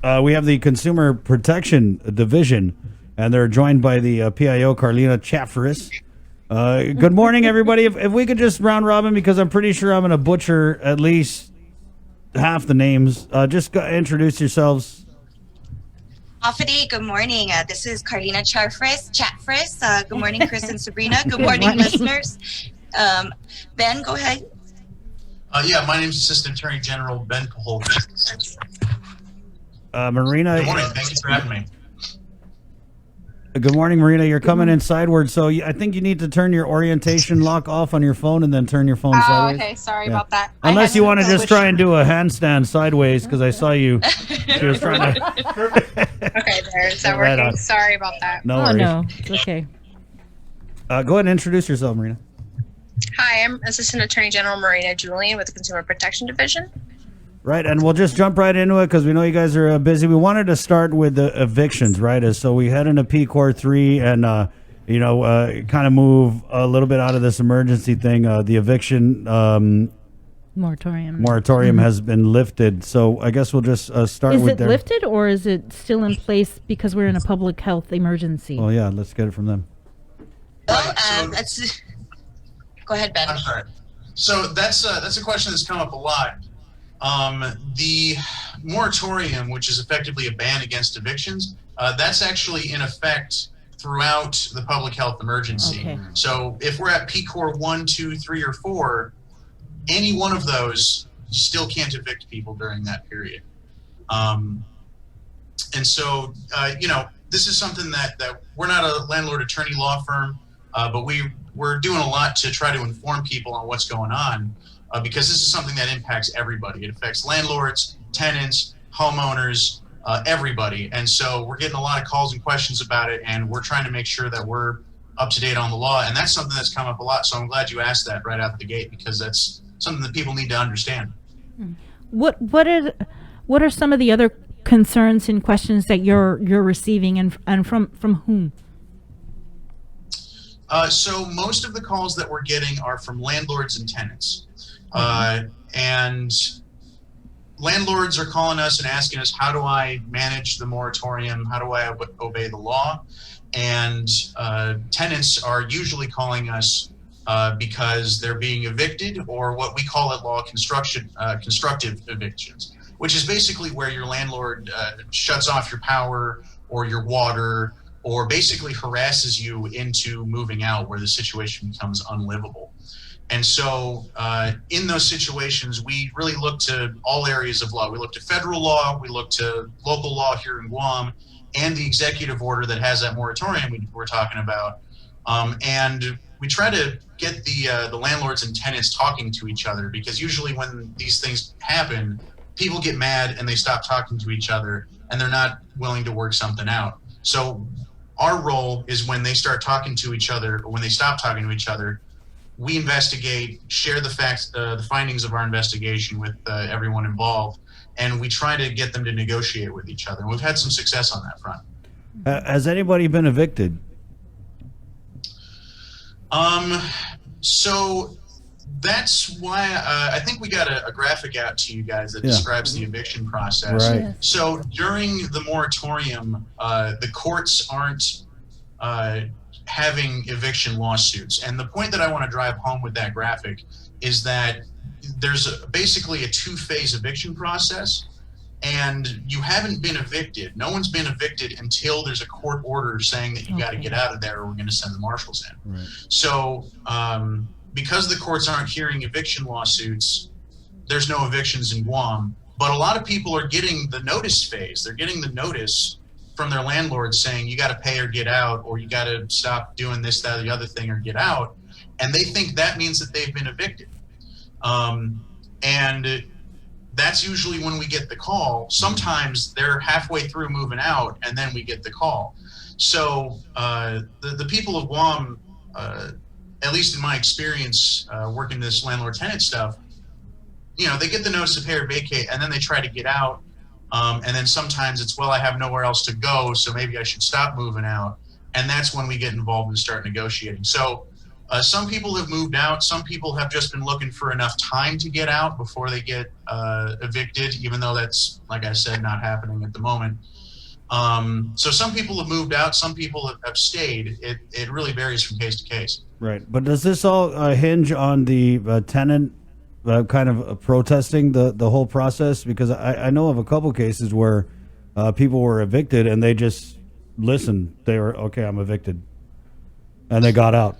We have the Consumer Protection Division, and they're joined by the PIO, Carlina Chaffris. Good morning, everybody. If we could just round robin, because I'm pretty sure I'm going to butcher at least half the names. Just introduce yourselves. Afidi, good morning. This is Carlina Chaffris. Good morning, Chris and Sabrina. Good morning, listeners. Ben, go ahead. Yeah, my name is Assistant Attorney General Ben Cahol. Marina. Good morning. Thank you for having me. Good morning, Marina. You're coming in sideward, so I think you need to turn your orientation lock off on your phone and then turn your phone sideways. Okay. Sorry about that. Unless you want to just try and do a handstand sideways, because I saw you. She was trying to. Okay, there. Is that working? Right, sorry about that. No worries. No, it's okay. Go ahead and introduce yourself, Marina. Hi, I'm Assistant Attorney General Marina Julian with the Consumer Protection Division. Right, and we'll just jump right into it because we know you guys are busy. We wanted to start with the evictions, right? So we head into PCOR 3 and, kind of move a little bit out of this emergency thing. The eviction moratorium has been lifted. So I guess we'll just start with Is it lifted or is it still in place because we're in a public health emergency? Well, yeah, let's get it from them. Go ahead, Ben. I'm sorry. So that's a question that's come up a lot. The moratorium, which is effectively a ban against evictions, that's actually in effect throughout the public health emergency. Okay. So if we're at PCOR 1, 2, 3, or 4, any one of those, you still can't evict people during that period. And so, this is something that we're not a landlord attorney law firm, but we're doing a lot to try to inform people on what's going on. Because this is something that impacts everybody. It affects landlords, tenants, homeowners, everybody. And so we're getting a lot of calls and questions about it, and we're trying to make sure that we're up to date on the law. And that's something that's come up a lot. So I'm glad you asked that right out the gate, because that's something that people need to understand. What are some of the other concerns and questions that you're receiving, and from whom? So most of the calls that we're getting are from landlords and tenants. And landlords are calling us and asking us, how do I manage the moratorium? How do I obey the law? And tenants are usually calling us because they're being evicted, or what we call at law constructive evictions, which is basically where your landlord shuts off your power or your water, or basically harasses you into moving out, where the situation becomes unlivable. And so in those situations, we really look to all areas of law. We look to federal law, we look to local law here in Guam, and the executive order that has that moratorium we're talking about. And we try to get the landlords and tenants talking to each other, because usually when these things happen, people get mad and they stop talking to each other, and they're not willing to work something out. So our role is, when they start talking to each other, or when they stop talking to each other, we investigate, share the facts, the findings of our investigation with everyone involved, and we try to get them to negotiate with each other. And we've had some success on that front. Has anybody been evicted? So that's why I think we got a graphic out to you guys that describes the eviction process. Right. So during the moratorium, the courts aren't having eviction lawsuits. And the point that I want to drive home with that graphic is that there's basically a two-phase eviction process, and you haven't been evicted. No one's been evicted until there's a court order saying that you got to get out of there, or we're going to send the marshals in. Right. So because the courts aren't hearing eviction lawsuits, there's no evictions in Guam. But a lot of people are getting the notice phase. They're getting the notice from their landlord saying, you got to pay or get out, or you got to stop doing this, that, or the other thing, or get out. And they think that means that they've been evicted. And that's usually when we get the call. Sometimes they're halfway through moving out, and then we get the call. So the people of Guam, at least in my experience working this landlord-tenant stuff, they get the notice to pay or vacate, and then they try to get out. And then sometimes it's, well, I have nowhere else to go, so maybe I should stop moving out. And that's when we get involved and start negotiating. So Some people have moved out. Some people have just been looking for enough time to get out before they get evicted, even though that's, like I said, not happening at the moment. So some people have moved out. Some people have stayed. It really varies from case to case. Right. But does this all hinge on the tenant kind of protesting the whole process? Because I know of a couple cases where people were evicted and they just listened. They were, okay, I'm evicted. And they got out.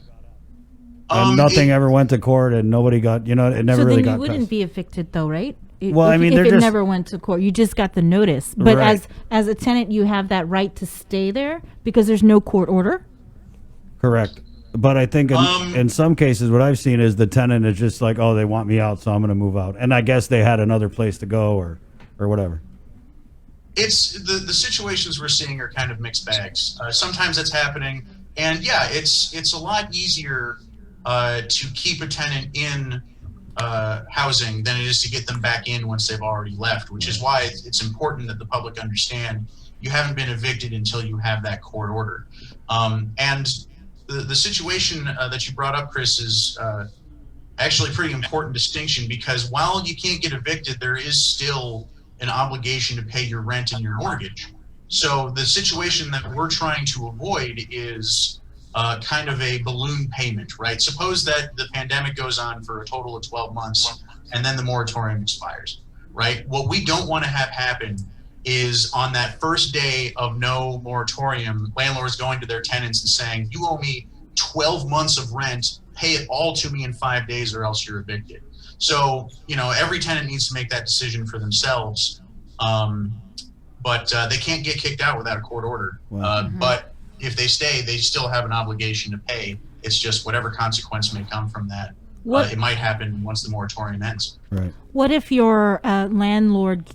And nothing ever went to court, and nobody got, it never really got. So then you wouldn't be evicted, though, right? Well, I mean, if it just never went to court, you just got the notice. But Right. as a tenant, you have that right to stay there because there's no court order. Correct. But I think in some cases, what I've seen is the tenant is just like, oh, they want me out, so I'm going to move out. And I guess they had another place to go or whatever. It's the situations we're seeing are kind of mixed bags. Sometimes it's happening, and yeah, it's a lot easier to keep a tenant in housing than it is to get them back in once they've already left, which is why it's important that the public understand you haven't been evicted until you have that court order. And the situation that you brought up, Chris, is actually a pretty important distinction, because while you can't get evicted, there is still an obligation to pay your rent and your mortgage. So the situation that we're trying to avoid is kind of a balloon payment, right? Suppose that the pandemic goes on for a total of 12 months and then the moratorium expires, right? What we don't want to have happen is on that first day of no moratorium, landlords going to their tenants and saying, you owe me 12 months of rent, pay it all to me in 5 days or else you're evicted. So, every tenant needs to make that decision for themselves. But they can't get kicked out without a court order. Wow. But if they stay, they still have an obligation to pay. It's just whatever consequence may come from that. It might happen once the moratorium ends. Right. What if your landlord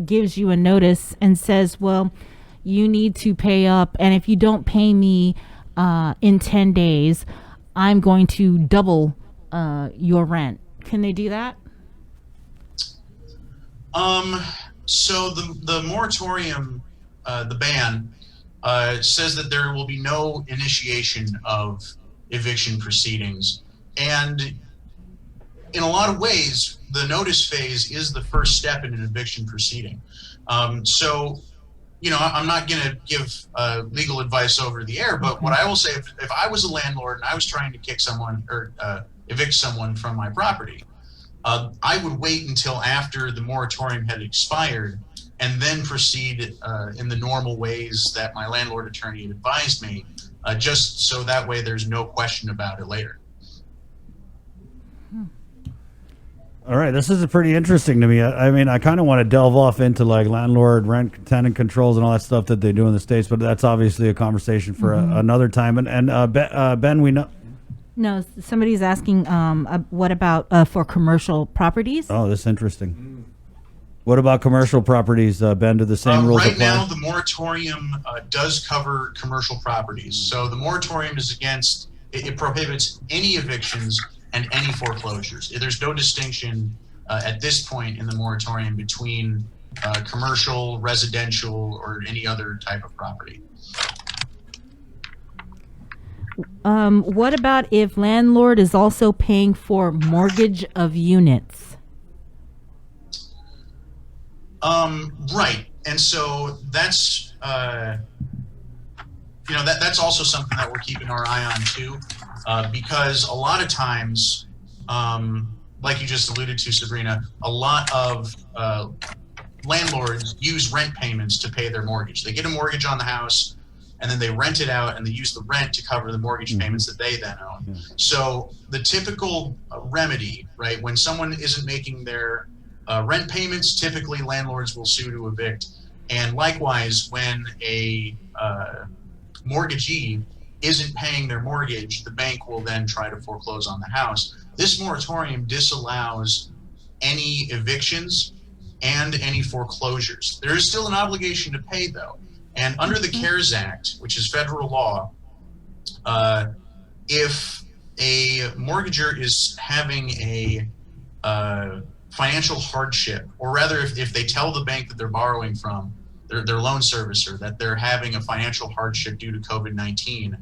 gives you a notice and says, well, you need to pay up, and if you don't pay me in 10 days, I'm going to double your rent? Can they do that? So the moratorium, the ban, says that there will be no initiation of eviction proceedings. And in a lot of ways, the notice phase is the first step in an eviction proceeding. So, I'm not going to give legal advice over the air, but what I will say, if I was a landlord and I was trying to kick someone or evict someone from my property, I would wait until after the moratorium had expired and then proceed in the normal ways that my landlord attorney had advised me, just so that way there's no question about it later. All right, this is pretty interesting to me. I mean, I kind of want to delve off into like landlord, rent, tenant controls, and all that stuff that they do in the States, but that's obviously a conversation for another time. And Ben, we know. No, somebody's asking, what about for commercial properties? Oh, that's interesting. What about commercial properties, Ben? Do the same rules right apply? now, the moratorium does cover commercial properties. So the moratorium is it prohibits any evictions and any foreclosures. There's no distinction at this point in the moratorium between commercial, residential, or any other type of property. What about if landlord is also paying for mortgage of units? Right. And so that's, that's also something that we're keeping our eye on too, because a lot of times, like you just alluded to, Sabrina, a lot of landlords use rent payments to pay their mortgage. They get a mortgage on the house, and then they rent it out, and they use the rent to cover the mortgage payments that they then own. So the typical remedy, right, when someone isn't making their rent payments, typically landlords will sue to evict. And likewise, when a mortgagee isn't paying their mortgage, the bank will then try to foreclose on the house. This moratorium disallows any evictions and any foreclosures. There is still an obligation to pay, though. And under the CARES Act, which is federal law, if a mortgager is having a financial hardship, or rather if they tell the bank that they're borrowing from, their loan servicer, that they're having a financial hardship due to COVID-19,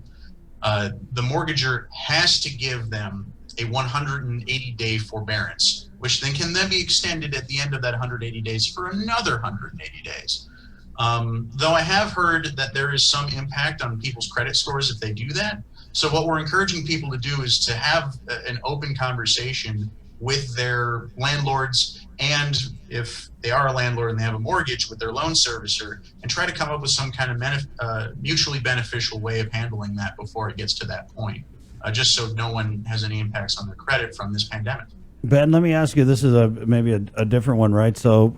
the mortgager has to give them a 180-day forbearance, which then can be extended at the end of that 180 days for another 180 days. Though I have heard that there is some impact on people's credit scores if they do that. So what we're encouraging people to do is to have an open conversation with their landlords, and if they are a landlord and they have a mortgage, with their loan servicer, and try to come up with some kind of mutually beneficial way of handling that before it gets to that point, just so no one has any impacts on their credit from this pandemic. Ben, let me ask you, this is maybe a different one, right? So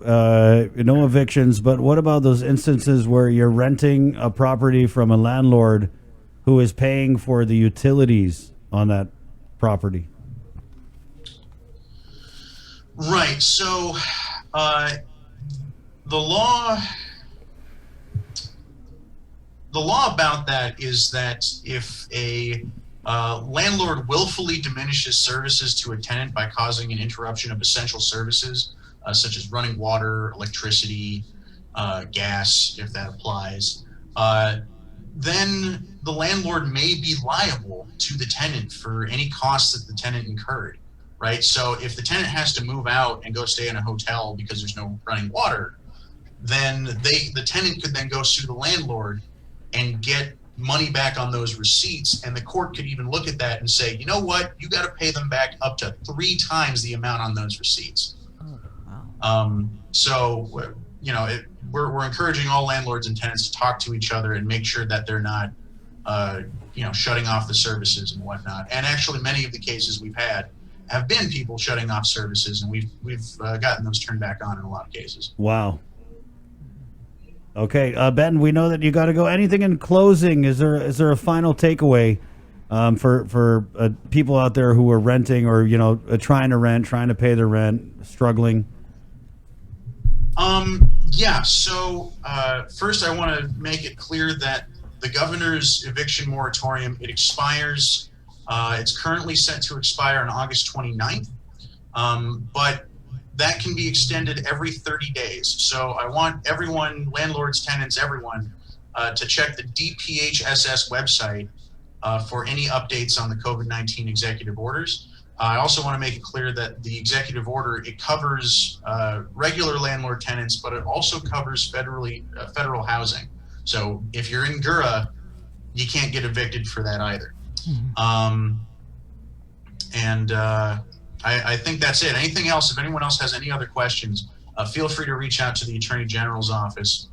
no evictions, but what about those instances where you're renting a property from a landlord who is paying for the utilities on that property? Right. So the law about that is that if a landlord willfully diminishes services to a tenant by causing an interruption of essential services, such as running water, electricity, gas, if that applies, then the landlord may be liable to the tenant for any costs that the tenant incurred. Right. So if the tenant has to move out and go stay in a hotel because there's no running water, then the tenant could then go sue the landlord and get money back on those receipts. And the court could even look at that and say, you know what, you got to pay them back up to 3 times the amount on those receipts. Oh, wow. So, you know, we're encouraging all landlords and tenants to talk to each other and make sure that they're not, you know, shutting off the services and whatnot. And actually, many of the cases we've had have been people shutting off services, and we've gotten those turned back on in a lot of cases. Wow. Okay, Ben, we know that you got to go. Anything in closing? Is there a final takeaway for people out there who are renting or, you know, trying to pay their rent, struggling? Yeah. So first, I want to make it clear that the governor's eviction moratorium, it expires. It's currently set to expire on August 29th, but that can be extended every 30 days. So I want everyone, landlords, tenants, everyone, to check the DPHSS website for any updates on the COVID-19 executive orders. I also want to make it clear that the executive order, it covers regular landlord tenants, but it also covers federal housing. So if you're in GURA, you can't get evicted for that either. I think that's it. Anything else? If anyone else has any other questions, feel free to reach out to the Attorney General's office.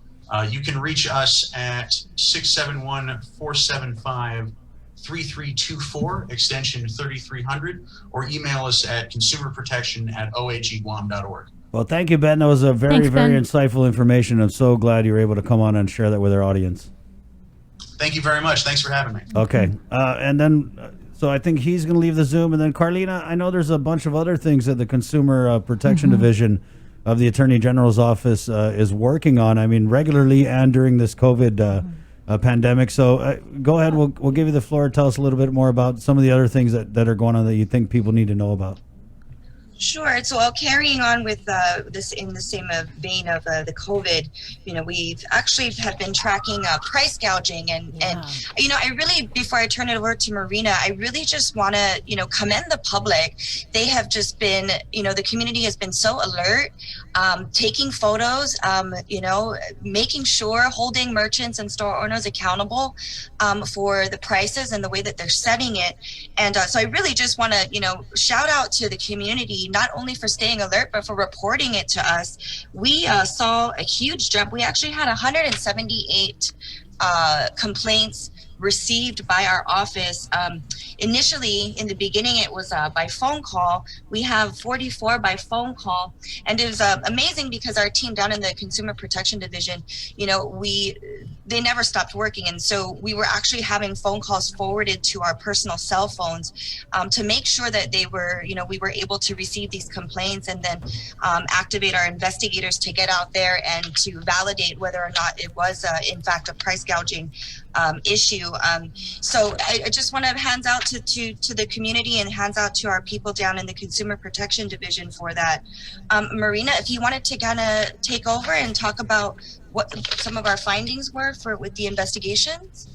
You can reach us at 671-475-3324, extension 3300, or email us at consumerprotection@ohguam.org. Well, thank you, Ben. That was a very, very insightful information. I'm so glad you were able to come on and share that with our audience. Thank you very much. Thanks for having me. Okay. And then, so I think he's going to leave the Zoom. And then, Carlina, I know there's a bunch of other things that the Consumer Protection Division of the Attorney General's office is working on, I mean, regularly and during this COVID pandemic. So go ahead. We'll give you the floor. Tell us a little bit more about some of the other things that are going on that you think people need to know about. Sure. So carrying on with this in the same vein of the COVID, you know, we've actually have been tracking price gouging and, you know, I really, before I turn it over to Marina, I really just want to, you know, commend the public. They have just been, you know, the community has been so alert, taking photos, you know, making sure, holding merchants and store owners accountable for the prices and the way that they're setting it. And so I really just want to, you know, shout out to the community, not only for staying alert, but for reporting it to us. We saw a huge jump. We actually had 178 complaints received by our office. Initially, in the beginning, it was by phone call. We have 44 by phone call. And it was amazing because our team down in the Consumer Protection Division, you know, they never stopped working. And so we were actually having phone calls forwarded to our personal cell phones to make sure that they were, you know, we were able to receive these complaints and then activate our investigators to get out there and to validate whether or not it was, in fact, a price gouging issue. So I just want to hands out to the community and hands out to our people down in the Consumer Protection Division for that. Marina, if you wanted to kind of take over and talk about what some of our findings were with the investigations.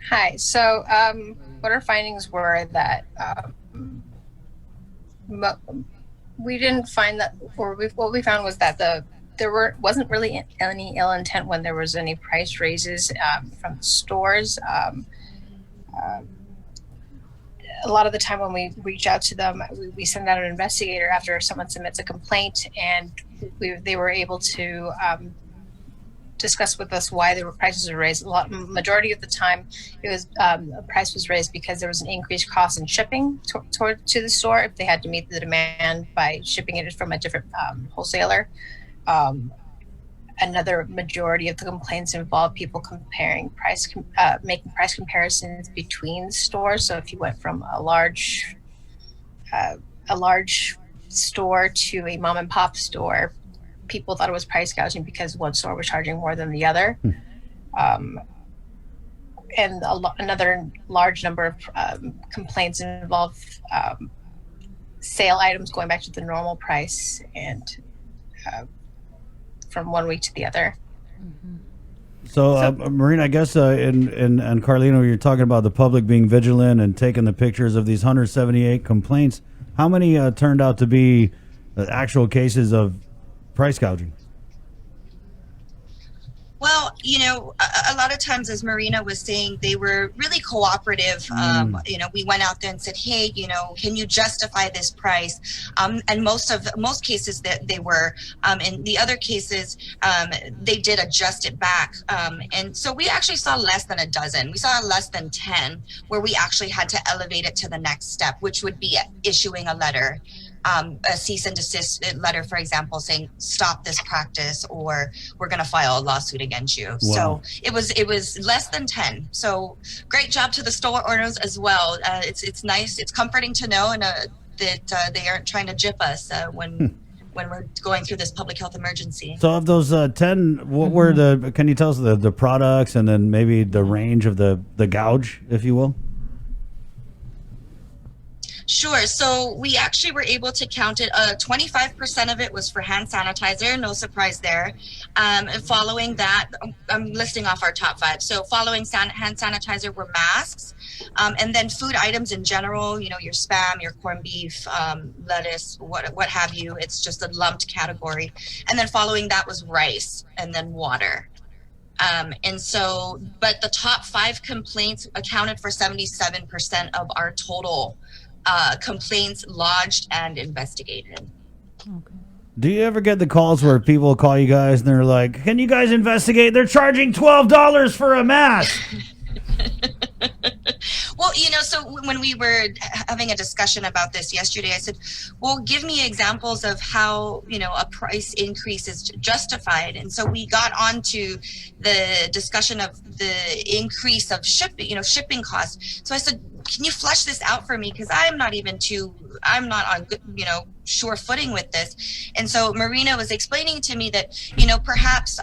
Hi. So, what our findings were that we didn't find that, or what we found was that wasn't really any ill intent when there was any price raises from the stores. A lot of the time when we reach out to them, we send out an investigator after someone submits a complaint, and they were able to discuss with us why the prices were raised. Majority of the time, it was the price was raised because there was an increased cost in shipping to the store if they had to meet the demand by shipping it from a different wholesaler. Another majority of the complaints involve people making price comparisons between stores. So if you went from a large store to a mom and pop store, people thought it was price gouging because one store was charging more than the other. And another large number of complaints involve sale items going back to the normal price and from one week to the other. So, Marina, I guess and Carlino, you're talking about the public being vigilant and taking the pictures of these 178 complaints. How many turned out to be actual cases of price gouging? Well, a lot of times, as Marina was saying, they were really cooperative. We went out there and said, hey, can you justify this price? And most cases that they were, in the other cases, they did adjust it back. And so we actually saw less than a dozen. We saw less than 10 where we actually had to elevate it to the next step, which would be issuing a letter. A cease and desist letter, for example, saying stop this practice or we're going to file a lawsuit against you. Wow. So it was less than 10. So great job to the store owners as well. It's nice. It's comforting to know that they aren't trying to gyp us when we're going through this public health emergency. So of those 10, what were can you tell us the products and then maybe the range of the gouge, if you will? Sure. So we actually were able to count it. 25% of it was for hand sanitizer. No surprise there. Following that, I'm listing off our top 5. So following hand sanitizer were masks, and then food items in general. Your Spam, your corned beef, lettuce, what have you. It's just a lumped category. And then following that was rice, and then water. But the top 5 complaints accounted for 77% of our total complaints lodged and investigated. Okay. Do you ever get the calls where people call you guys and they're like, can you guys investigate? They're charging $12 for a mask. Well, so when we were having a discussion about this yesterday, I said, well, give me examples of how, a price increase is justified. And so we got onto the discussion of the increase of shipping costs. So I said, can you flesh this out for me? Because I'm not on good, sure footing with this. And so Marina was explaining to me that, perhaps,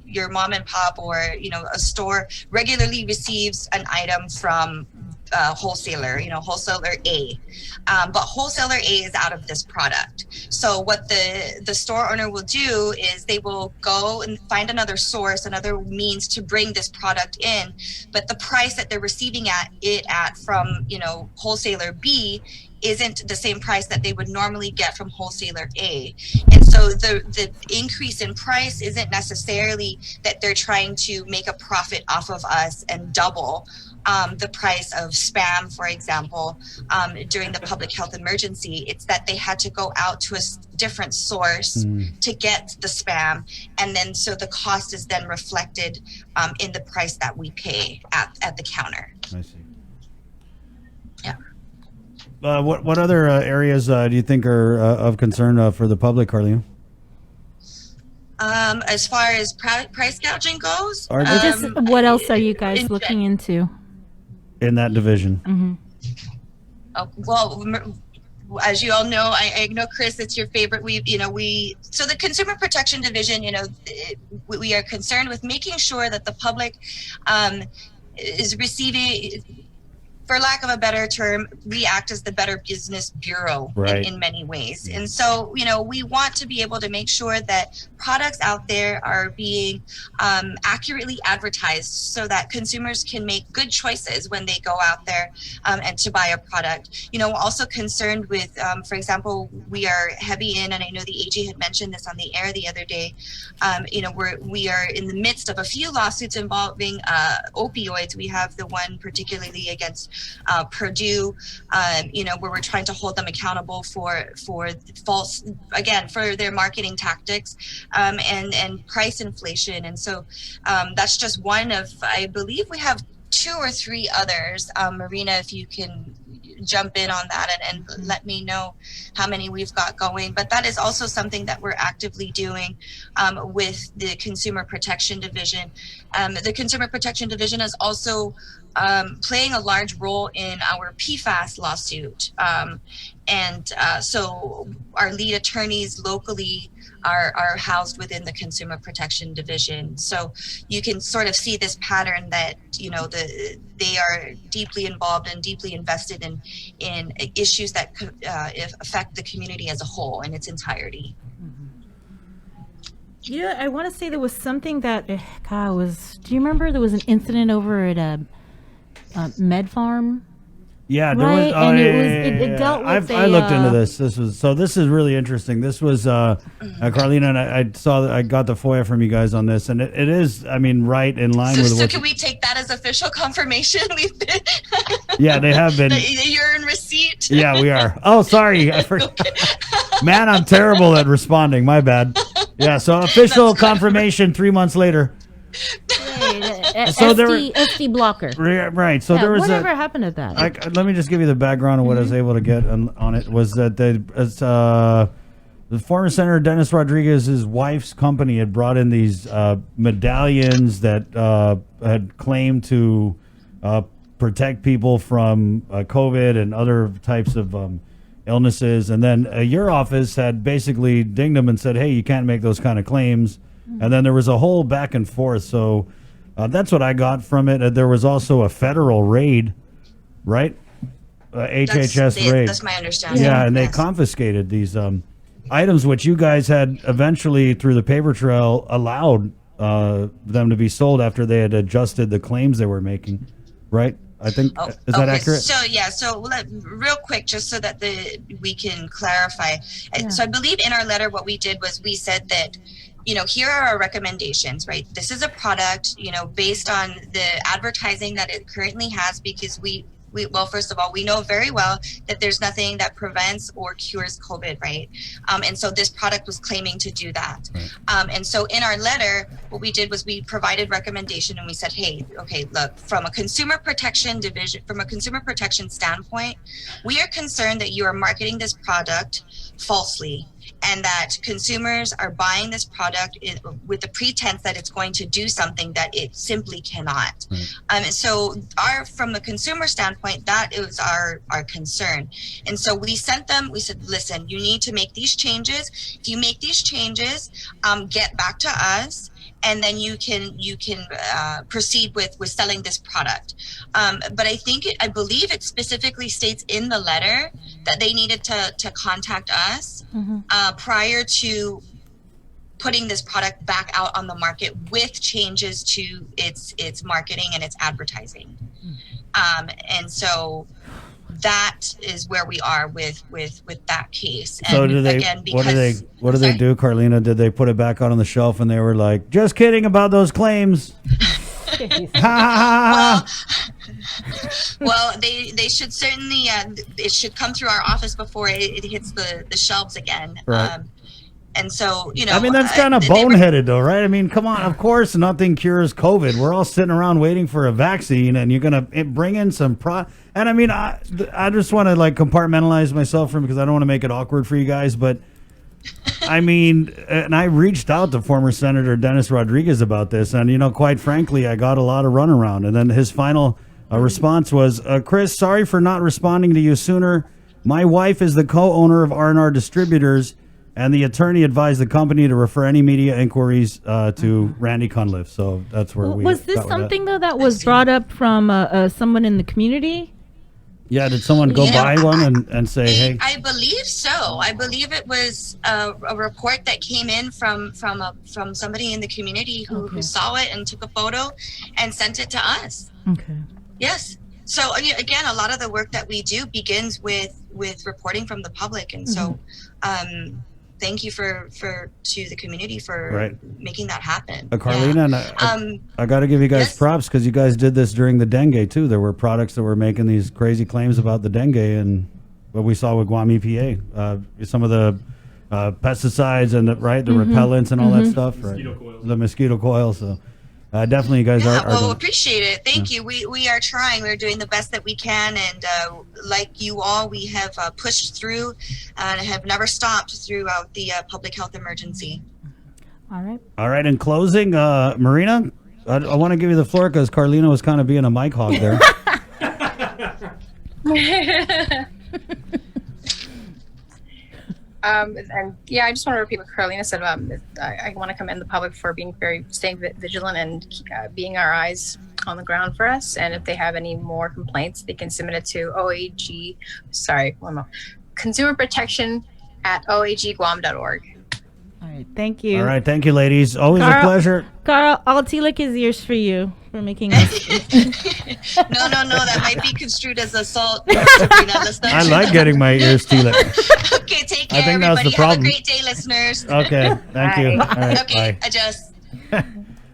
your mom and pop or, a store regularly receives an item from wholesaler A. But wholesaler A is out of this product. So what the store owner will do is they will go and find another source, another means to bring this product in. But the price that they're receiving it at from, wholesaler B isn't the same price that they would normally get from wholesaler A. And so the increase in price isn't necessarily that they're trying to make a profit off of us and double the price of Spam, for example, during the public health emergency. It's that they had to go out to a different source to get the Spam. And then so the cost is then reflected in the price that we pay at the counter. I see. Yeah. What other areas do you think are of concern for the public, Carlene? As far as price gouging goes, what else are you guys looking into in that division? Well, as you all know, I know, Chris, it's your favorite. So the Consumer Protection Division, we are concerned with making sure that the public is receiving. for lack of a better term, we act as the Better Business Bureau Right. in many ways. And so, we want to be able to make sure that products out there are being accurately advertised so that consumers can make good choices when they go out there and to buy a product. We're also concerned with, for example, we are heavy in, and I know the AG had mentioned this on the air the other day, we are in the midst of a few lawsuits involving opioids. We have the one particularly against Purdue, where we're trying to hold them accountable for false, again, for their marketing tactics and price inflation. And so that's just one of, I believe we have 2 or 3 others. Marina, if you can jump in on that and let me know how many we've got going. But that is also something that we're actively doing with the Consumer Protection Division. The Consumer Protection Division is also playing a large role in our PFAS lawsuit. So our lead attorneys locally are housed within the Consumer Protection Division. So you can sort of see this pattern that, they are deeply involved and deeply invested in issues that affect the community as a whole in its entirety. Yeah, I want to say there was something that, do you remember there was an incident over at a Med Farm? Yeah, there Right, was. and it dealt with I looked into this. This is really interesting. This was Carlina, and I saw that I got the FOIA from you guys on this, and it is, right in line with So what. can we take that as official confirmation? We've been. Yeah, they have been. You're in receipt. Yeah, we are. Oh, sorry, I forgot. Man, I'm terrible at responding. My bad. Yeah, so official confirmation 3 months later. So SD blocker. Right. So there was whatever happened to that? Let me just give you the background of what I was able to get on it. Was that the former Senator Dennis Rodriguez's wife's company had brought in these medallions that had claimed to protect people from COVID and other types of illnesses, and then your office had basically dinged them and said, "Hey, you can't make those kind of claims." And then there was a whole back and forth. So that's what I got from it. There was also a federal raid, right? HHS raid. That's my understanding. Yeah, and they confiscated these items, which you guys had eventually, through the paper trail, allowed them to be sold after they had adjusted the claims they were making, right? I think, is that accurate? So real quick, just so that we can clarify. Yeah. So I believe in our letter, what we did was we said that, here are our recommendations, right? This is a product, based on the advertising that it currently has, because well, first of all, we know very well that there's nothing that prevents or cures COVID, right? And so this product was claiming to do that. Right. And so in our letter, what we did was we provided recommendation and we said, hey, okay, look, from a consumer protection standpoint, we are concerned that you are marketing this product falsely, and that consumers are buying this product with the pretense that it's going to do something that it simply cannot. Right. So from a consumer standpoint, that is our concern. And so we said, listen, you need to make these changes. If you make these changes, get back to us, and then you can proceed with selling this product. But I believe it specifically states in the letter that they needed to contact us prior to putting this product back out on the market with changes to its marketing and its advertising. And so that is where we are with that case. So and what do they do, Carlina? Did they put it back out on the shelf and they were like, just kidding about those claims? Well, they should certainly, it should come through our office before it hits the shelves again. Right. And so, that's kind of boneheaded though, right? Come on, of course nothing cures COVID. We're all sitting around waiting for a vaccine, and you're going to bring in some and I just want to compartmentalize myself because I don't want to make it awkward for you guys, but and I reached out to former Senator Dennis Rodriguez about this, and quite frankly, I got a lot of runaround. And then his final response was, Chris, sorry for not responding to you sooner. My wife is the co-owner of R&R Distributors, and the attorney advised the company to refer any media inquiries to Randy Cunliffe. So that's where we was this something though that was brought up from someone in the community? Yeah, did someone go buy one and say, hey? I believe so. I believe it was a report that came in from somebody in the community who saw it and took a photo and sent it to us. Okay. Yes. So again, a lot of the work that we do begins with reporting from the public, and so thank you to the community for making that happen. Carlina, and I got to give you guys props because you guys did this during the dengue too. There were products that were making these crazy claims about the dengue and what we saw with Guam EPA, some of the pesticides and the repellents and all that stuff, the mosquito coils. So definitely, you guys are. Well, appreciate it. Thank you. We are trying. We're doing the best that we can, and like you all, we have pushed through and have never stopped throughout the public health emergency. All right. All right. In closing, Marina, I want to give you the floor because Carlina was kind of being a mic hog there. And yeah, I just want to repeat what Carolina said. I want to commend the public for staying vigilant and being our eyes on the ground for us. And if they have any more complaints, they can submit it to Consumer Protection at oagguam.org. All right, thank you. All right, thank you, ladies. Always a pleasure. Carl, Altilik is yours for you for making us. No, that might be construed as assault. Sabrina, I like getting my ears tealed. Okay, take care, I think everybody. that's the problem. Have a great day, listeners. Okay, thank you. All right, okay, bye. adjust.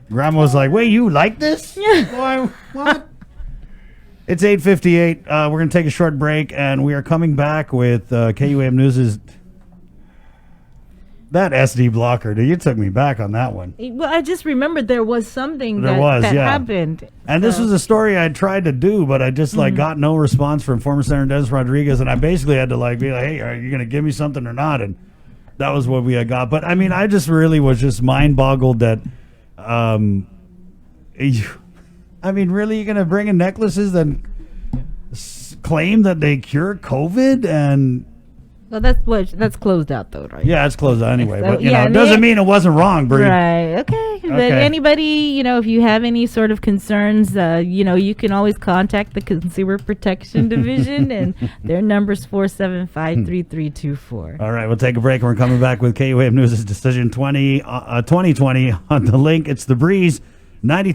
Grandma was like, wait, you like this? Boy, what? It's 8:58. We're going to take a short break, and we are coming back with KUAM News' that SD blocker. Dude, you took me back on that one. Well, I just remembered there was something that happened. And this was a story I tried to do, but I just got no response from former Senator Dennis Rodriguez, and I basically had to be like, hey, are you going to give me something or not? And that was what we had got. But I mean, I just really was just mind boggled that, really, you're going to bring in necklaces that claim that they cure COVID and. Well, that's closed out though, right? Yeah, it's closed out anyway. So, but it doesn't mean it wasn't wrong, Bree. Right. Okay. But anybody, if you have any sort of concerns, you can always contact the Consumer Protection Division, and their number's 475-3324. All right, we'll take a break, and we're coming back with KUAM News' Decision 2020 on the link. It's The Breeze 92.